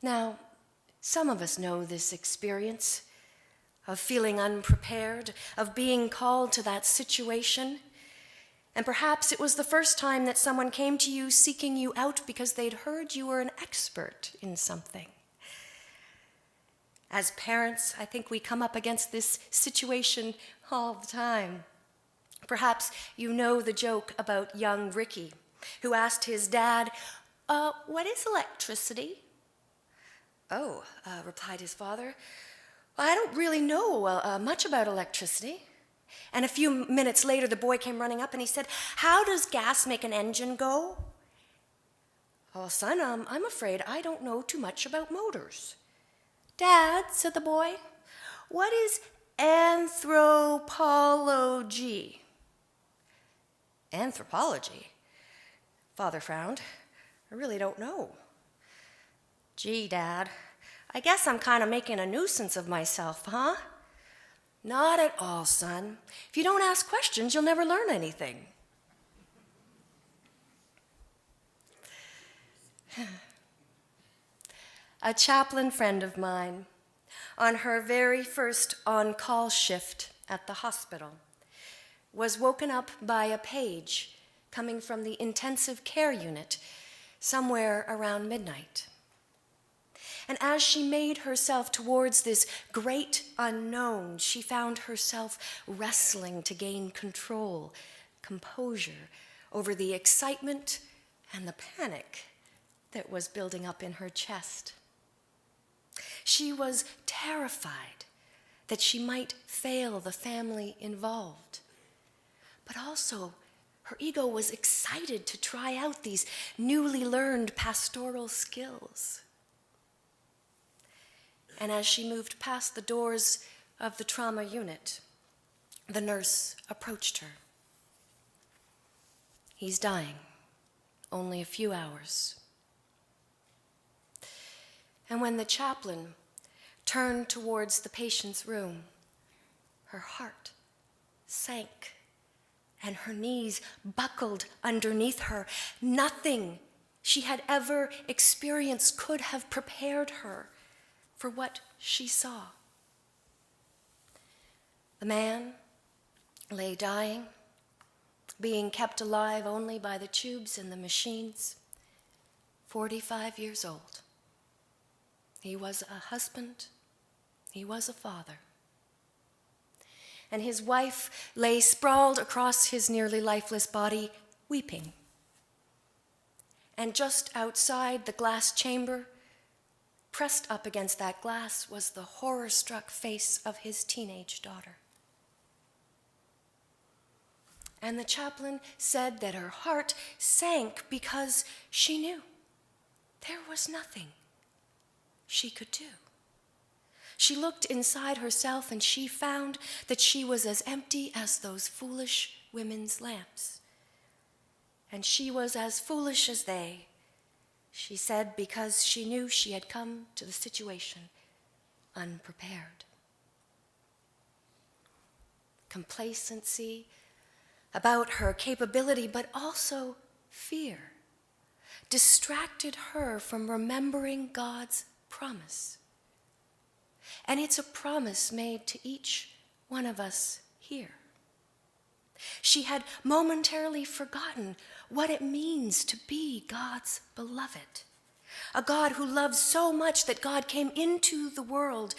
Now, some of us know this experience of feeling unprepared, of being called to that situation. And perhaps it was the first time that someone came to you seeking you out because they'd heard you were an expert in something. As parents, I think we come up against this situation all the time. Perhaps you know the joke about young Ricky, who asked his dad, what is electricity? Oh, replied his father, I don't really know much about electricity. And a few minutes later, the boy came running up and he said, how does gas make an engine go? Oh, son, I'm afraid I don't know too much about motors. Dad, said the boy, what is anthropology? Anthropology? Father frowned. I really don't know. Gee, Dad, I guess I'm kind of making a nuisance of myself, huh? Not at all, son. If you don't ask questions, you'll never learn anything. A chaplain friend of mine, on her very first on-call shift at the hospital, was woken up by a page coming from the intensive care unit somewhere around midnight. And as she made herself towards this great unknown, she found herself wrestling to gain control, composure over the excitement and the panic that was building up in her chest. She was terrified that she might fail the family involved, but also her ego was excited to try out these newly learned pastoral skills. And as she moved past the doors of the trauma unit, the nurse approached her. He's dying, only a few hours. And when the chaplain turned towards the patient's room, her heart sank and her knees buckled underneath her. Nothing she had ever experienced could have prepared her for what she saw. The man lay dying, being kept alive only by the tubes and the machines, 45 years old. He was a husband, he was a father. And his wife lay sprawled across his nearly lifeless body, weeping. And just outside the glass chamber, pressed up against that glass, was the horror-struck face of his teenage daughter. And the chaplain said that her heart sank because she knew there was nothing she could do. She looked inside herself and she found that she was as empty as those foolish women's lamps. And she was as foolish as they, she said, because she knew she had come to the situation unprepared. Complacency about her capability, but also fear, distracted her from remembering God's promise. And it's a promise made to each one of us here. She had momentarily forgotten what it means to be God's beloved, a God who loves so much that God came into the world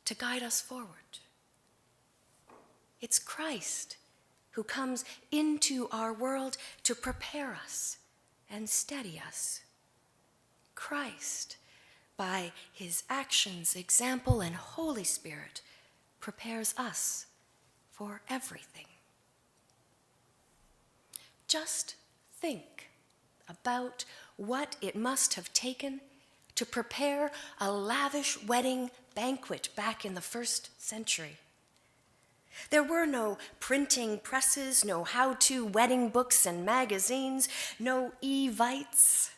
to guide us forward. It's Christ who comes into our world to prepare us and steady us. Christ, by his actions, example, and Holy Spirit, prepares us for everything. Just think about what it must have taken to prepare a lavish wedding banquet back in the 1st century. There were no printing presses, no how-to wedding books and magazines, no Evites.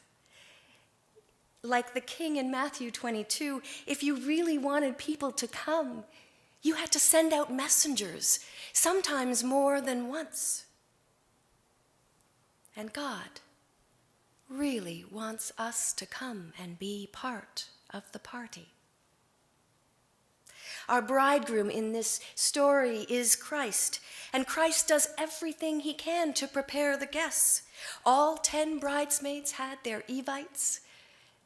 Like the king in Matthew 22, if you really wanted people to come, you had to send out messengers, sometimes more than once. And God really wants us to come and be part of the party. Our bridegroom in this story is Christ, and Christ does everything he can to prepare the guests. All 10 bridesmaids had their Evites.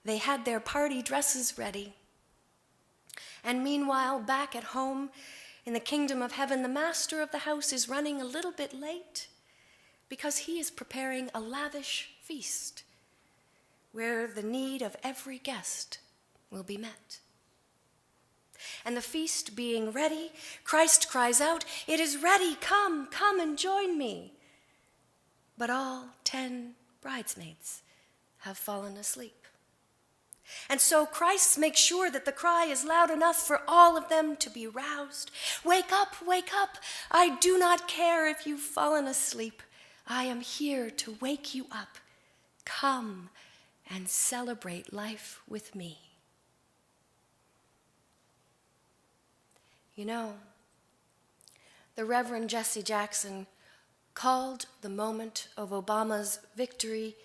They had their party dresses ready. And meanwhile, back at home in the kingdom of heaven, the master of the house is running a little bit late because he is preparing a lavish feast where the need of every guest will be met. And the feast being ready, Christ cries out, "It is ready, come, come and join me." But all 10 bridesmaids have fallen asleep. And so Christ makes sure that the cry is loud enough for all of them to be roused. Wake up, I do not care if you've fallen asleep. I am here to wake you up. Come and celebrate life with me. You know, the Reverend Jesse Jackson called the moment of Obama's victory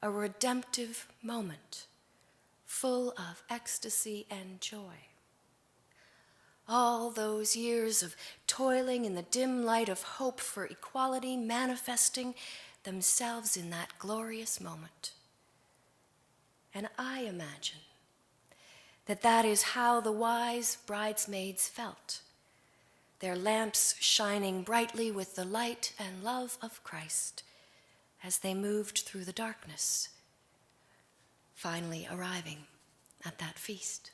a redemptive moment, full of ecstasy and joy. All those years of toiling in the dim light of hope for equality manifesting themselves in that glorious moment. And I imagine that is how the wise bridesmaids felt, their lamps shining brightly with the light and love of Christ as they moved through the darkness, finally arriving at that feast.